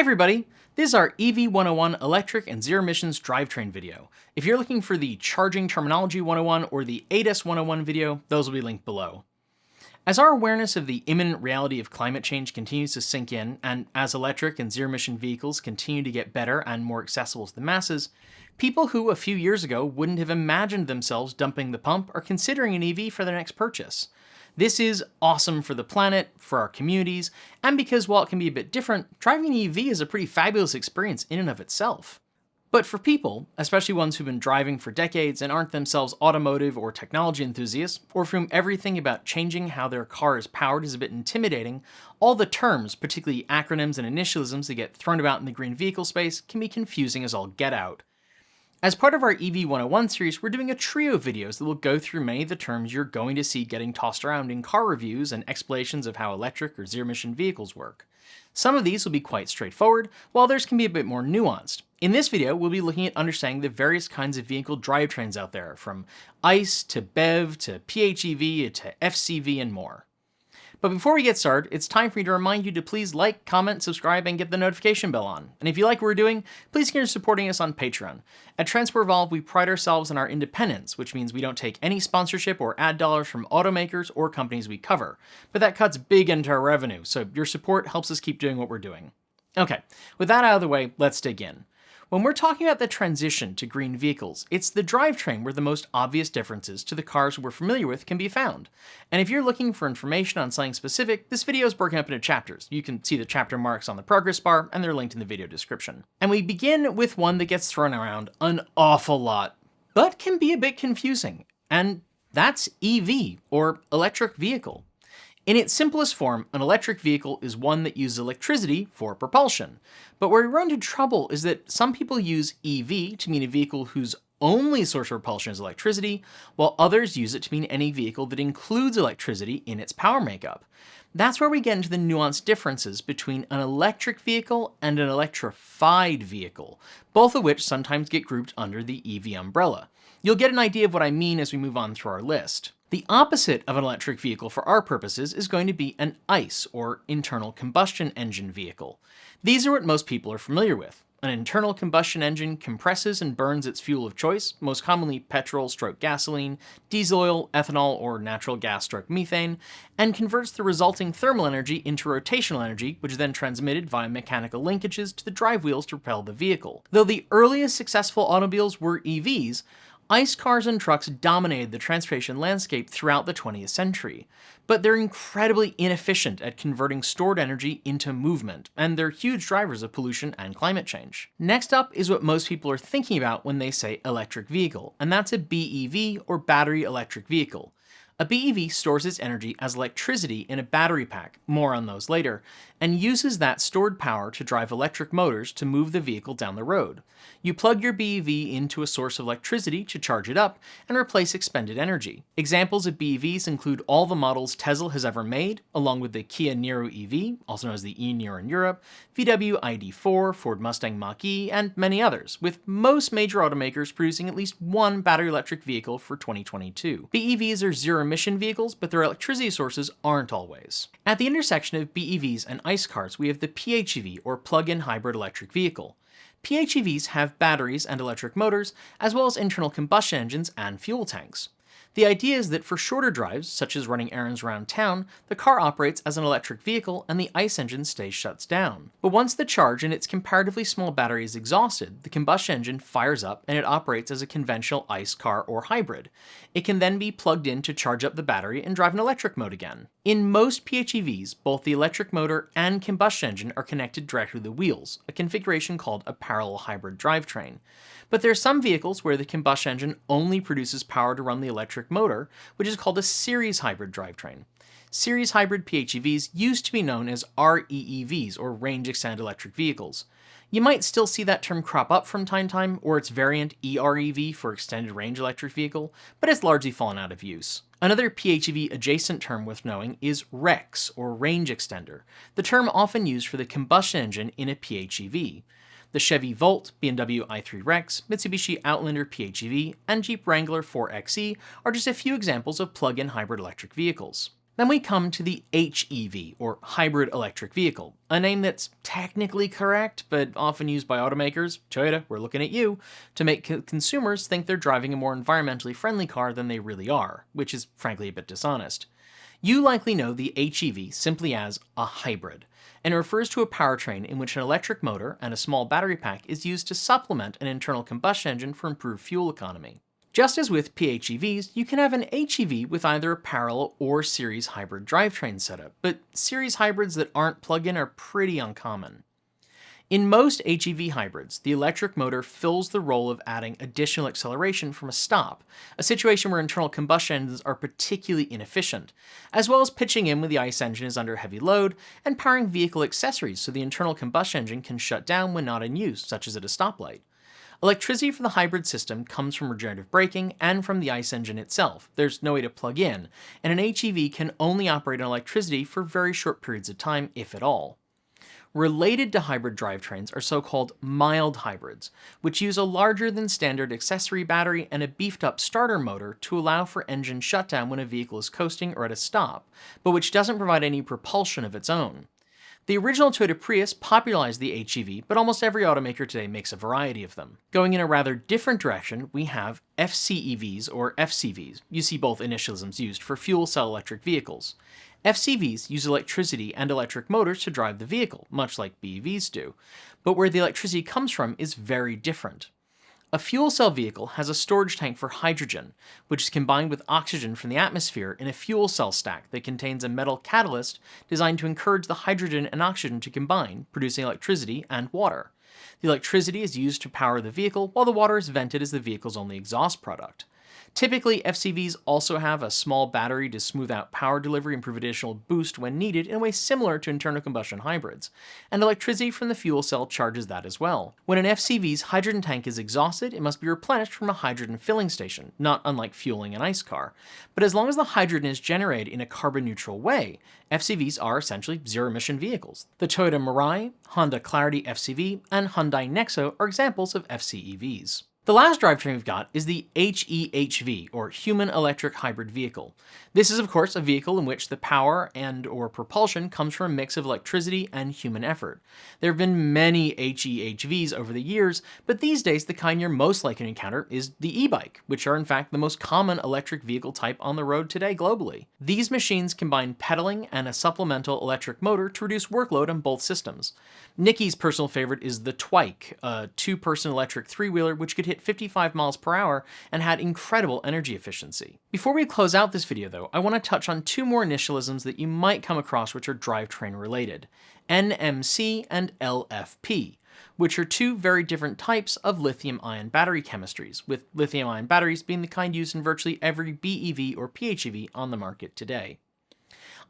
everybody, this is our EV 101 electric and zero emissions drivetrain video. If you're looking for the Charging Terminology 101 or the ADAS 101 video, those will be linked below. As our awareness of the imminent reality of climate change continues to sink in, and as electric and zero emission vehicles continue to get better and more accessible to the masses, people who a few years ago wouldn't have imagined themselves dumping the pump are considering an EV for their next purchase. This is awesome for the planet, for our communities, and because while it can be a bit different, driving an EV is a pretty fabulous experience in and of itself. But for people, especially ones who've been driving for decades and aren't themselves automotive or technology enthusiasts, or for whom everything about changing how their car is powered is a bit intimidating, all the terms, particularly acronyms and initialisms that get thrown about in the green vehicle space, can be confusing as all get out. As part of our EV 101 series, we're doing a trio of videos that will go through many of the terms you're going to see getting tossed around in car reviews and explanations of how electric or zero-emission vehicles work. Some of these will be quite straightforward, while others can be a bit more nuanced. In this video, we'll be looking at understanding the various kinds of vehicle drivetrains out there, from ICE to BEV to PHEV to FCEV and more. But before we get started, it's time for me to remind you to please like, comment, subscribe, and get the notification bell on. And if you like what we're doing, please consider supporting us on Patreon. At Transport Evolved, we pride ourselves on our independence, which means we don't take any sponsorship or ad dollars from automakers or companies we cover. But that cuts big into our revenue, so your support helps us keep doing what we're doing. Okay, with that out of the way, let's dig in. When we're talking about the transition to green vehicles, it's the drivetrain where the most obvious differences to the cars we're familiar with can be found. And if you're looking for information on something specific, this video is broken up into chapters. You can see the chapter marks on the progress bar, and they're linked in the video description. And we begin with one that gets thrown around an awful lot, but can be a bit confusing, and that's EV, or electric vehicle. In its simplest form, an electric vehicle is one that uses electricity for propulsion. But where we run into trouble is that some people use EV to mean a vehicle whose only source of propulsion is electricity, while others use it to mean any vehicle that includes electricity in its power makeup. That's where we get into the nuanced differences between an electric vehicle and an electrified vehicle, both of which sometimes get grouped under the EV umbrella. You'll get an idea of what I mean as we move on through our list. The opposite of an electric vehicle for our purposes is going to be an ICE, or internal combustion engine vehicle. These are what most people are familiar with. An internal combustion engine compresses and burns its fuel of choice, most commonly petrol/gasoline, diesel oil, ethanol, or natural gas/methane, and converts the resulting thermal energy into rotational energy, which is then transmitted via mechanical linkages to the drive wheels to propel the vehicle. Though the earliest successful automobiles were EVs, ICE cars and trucks dominated the transportation landscape throughout the 20th century, but they're incredibly inefficient at converting stored energy into movement, and they're huge drivers of pollution and climate change. Next up is what most people are thinking about when they say electric vehicle, and that's a BEV, or battery electric vehicle. A BEV stores its energy as electricity in a battery pack, more on those later, and uses that stored power to drive electric motors to move the vehicle down the road. You plug your BEV into a source of electricity to charge it up and replace expended energy. Examples of BEVs include all the models Tesla has ever made, along with the Kia Niro EV, also known as the e-Niro in Europe, VW ID4, Ford Mustang Mach-E, and many others, with most major automakers producing at least one battery electric vehicle for 2022. BEVs are zero-emission vehicles, but their electricity sources aren't always. At the intersection of BEVs and ICE cars, we have the PHEV, or plug-in hybrid electric vehicle. PHEVs have batteries and electric motors, as well as internal combustion engines and fuel tanks. The idea is that for shorter drives, such as running errands around town, the car operates as an electric vehicle and the ICE engine shuts down. But once the charge in its comparatively small battery is exhausted, the combustion engine fires up and it operates as a conventional ICE car or hybrid. It can then be plugged in to charge up the battery and drive in electric mode again. In most PHEVs, both the electric motor and combustion engine are connected directly to the wheels, a configuration called a parallel hybrid drivetrain. But there are some vehicles where the combustion engine only produces power to run the electric motor, which is called a series hybrid drivetrain. Series hybrid PHEVs used to be known as REEVs, or range extended electric vehicles. You might still see that term crop up from time to time, or its variant EREV for extended range electric vehicle, but it's largely fallen out of use. Another PHEV adjacent term worth knowing is REX, or range extender, the term often used for the combustion engine in a PHEV. The Chevy Volt, BMW i3 Rex, Mitsubishi Outlander PHEV, and Jeep Wrangler 4xe are just a few examples of plug-in hybrid electric vehicles. Then we come to the HEV, or Hybrid Electric Vehicle, a name that's technically correct, but often used by automakers, Toyota, we're looking at you, to make consumers think they're driving a more environmentally friendly car than they really are, which is frankly a bit dishonest. You likely know the HEV simply as a hybrid, and it refers to a powertrain in which an electric motor and a small battery pack is used to supplement an internal combustion engine for improved fuel economy. Just as with PHEVs, you can have an HEV with either a parallel or series hybrid drivetrain setup, but series hybrids that aren't plug-in are pretty uncommon. In most HEV hybrids, the electric motor fills the role of adding additional acceleration from a stop, a situation where internal combustion engines are particularly inefficient, as well as pitching in when the ICE engine is under heavy load and powering vehicle accessories so the internal combustion engine can shut down when not in use, such as at a stoplight. Electricity for the hybrid system comes from regenerative braking and from the ICE engine itself. There's no way to plug in, and an HEV can only operate on electricity for very short periods of time, if at all. Related to hybrid drivetrains are so-called mild hybrids, which use a larger than standard accessory battery and a beefed up starter motor to allow for engine shutdown when a vehicle is coasting or at a stop, but which doesn't provide any propulsion of its own. The original Toyota Prius popularized the HEV, but almost every automaker today makes a variety of them. Going in a rather different direction, we have FCEVs or FCVs. You see both initialisms used for fuel cell electric vehicles. FCVs use electricity and electric motors to drive the vehicle, much like BEVs do, but where the electricity comes from is very different. A fuel cell vehicle has a storage tank for hydrogen, which is combined with oxygen from the atmosphere in a fuel cell stack that contains a metal catalyst designed to encourage the hydrogen and oxygen to combine, producing electricity and water. The electricity is used to power the vehicle, while the water is vented as the vehicle's only exhaust product. Typically, FCVs also have a small battery to smooth out power delivery and provide additional boost when needed in a way similar to internal combustion hybrids, and electricity from the fuel cell charges that as well. When an FCV's hydrogen tank is exhausted, it must be replenished from a hydrogen filling station, not unlike fueling an ICE car. But as long as the hydrogen is generated in a carbon-neutral way, FCVs are essentially zero-emission vehicles. The Toyota Mirai, Honda Clarity FCV, and Hyundai Nexo are examples of FCEVs. The last drivetrain we've got is the HEHV, or Human Electric Hybrid Vehicle. This is of course a vehicle in which the power and or propulsion comes from a mix of electricity and human effort. There have been many HEHVs over the years, but these days the kind you're most likely to encounter is the e-bike, which are in fact the most common electric vehicle type on the road today globally. These machines combine pedaling and a supplemental electric motor to reduce workload on both systems. Nikki's personal favorite is the Twike, a two-person electric three-wheeler which could hit 55 miles per hour and had incredible energy efficiency. Before we close out this video though, I want to touch on two more initialisms that you might come across which are drivetrain related, NMC and LFP, which are two very different types of lithium-ion battery chemistries, with lithium-ion batteries being the kind used in virtually every BEV or PHEV on the market today.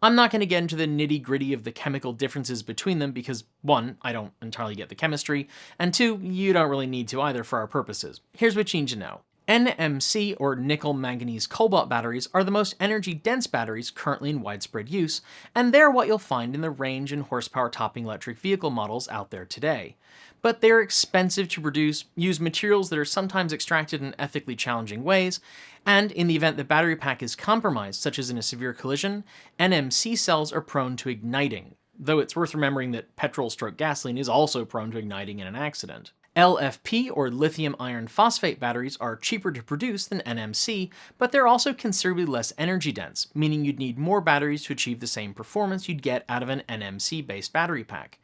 I'm not going to get into the nitty-gritty of the chemical differences between them because, one, I don't entirely get the chemistry, and two, you don't really need to either for our purposes. Here's what you need to know. NMC, or nickel manganese cobalt batteries, are the most energy-dense batteries currently in widespread use, and they're what you'll find in the range and horsepower topping electric vehicle models out there today. But they're expensive to produce, use materials that are sometimes extracted in ethically challenging ways, and in the event the battery pack is compromised, such as in a severe collision, NMC cells are prone to igniting, though it's worth remembering that petrol/gasoline is also prone to igniting in an accident. LFP, or lithium iron phosphate batteries, are cheaper to produce than NMC, but they're also considerably less energy dense, meaning you'd need more batteries to achieve the same performance you'd get out of an NMC-based battery pack.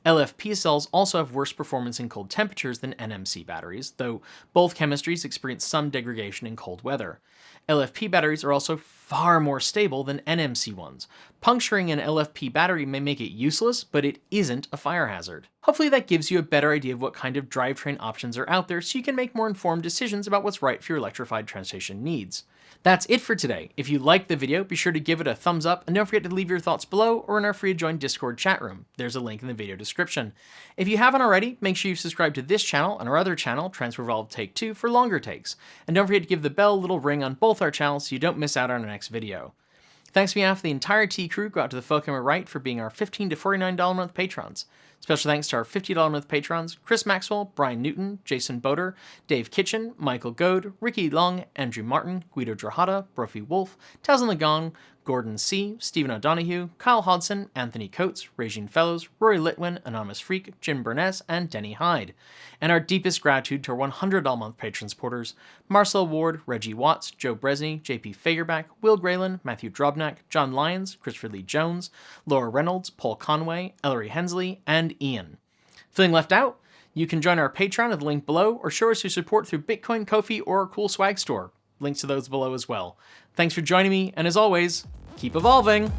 LFP cells also have worse performance in cold temperatures than NMC batteries, though both chemistries experience some degradation in cold weather. LFP batteries are also far more stable than NMC ones. Puncturing an LFP battery may make it useless, but it isn't a fire hazard. Hopefully that gives you a better idea of what kind of drivetrain options are out there so you can make more informed decisions about what's right for your electrified transportation needs. That's it for today. If you liked the video, be sure to give it a thumbs up and don't forget to leave your thoughts below or in our free to join Discord chat room. There's a link in the video description. If you haven't already, make sure you subscribe to this channel and our other channel, Transfer Evolved Take 2, for longer takes. And don't forget to give the bell a little ring on both our channels so you don't miss out on our next video. Thanks on behalf of the entire T crew go out to the folk on my right for being our $15 to $49 a month patrons. Special thanks to our $50 a month patrons, Chris Maxwell, Brian Newton, Jason Boder, Dave Kitchen, Michael Goad, Ricky Long, Andrew Martin, Guido Drahada, Brophy Wolf, Tazan Lagong, Gordon C., Stephen O'Donoghue, Kyle Hodson, Anthony Coates, Regine Fellows, Rory Litwin, Anonymous Freak, Jim Burness, and Denny Hyde. And our deepest gratitude to our $100-month patron supporters, Marcel Ward, Reggie Watts, Joe Bresney, JP Fagerback, Will Graylan, Matthew Drobnak, John Lyons, Christopher Lee Jones, Laura Reynolds, Paul Conway, Ellery Hensley, and Ian. Feeling left out? You can join our Patreon at the link below, or show us your support through Bitcoin, Ko-fi, or our cool swag store. Links to those below as well. Thanks for joining me, and as always, keep evolving!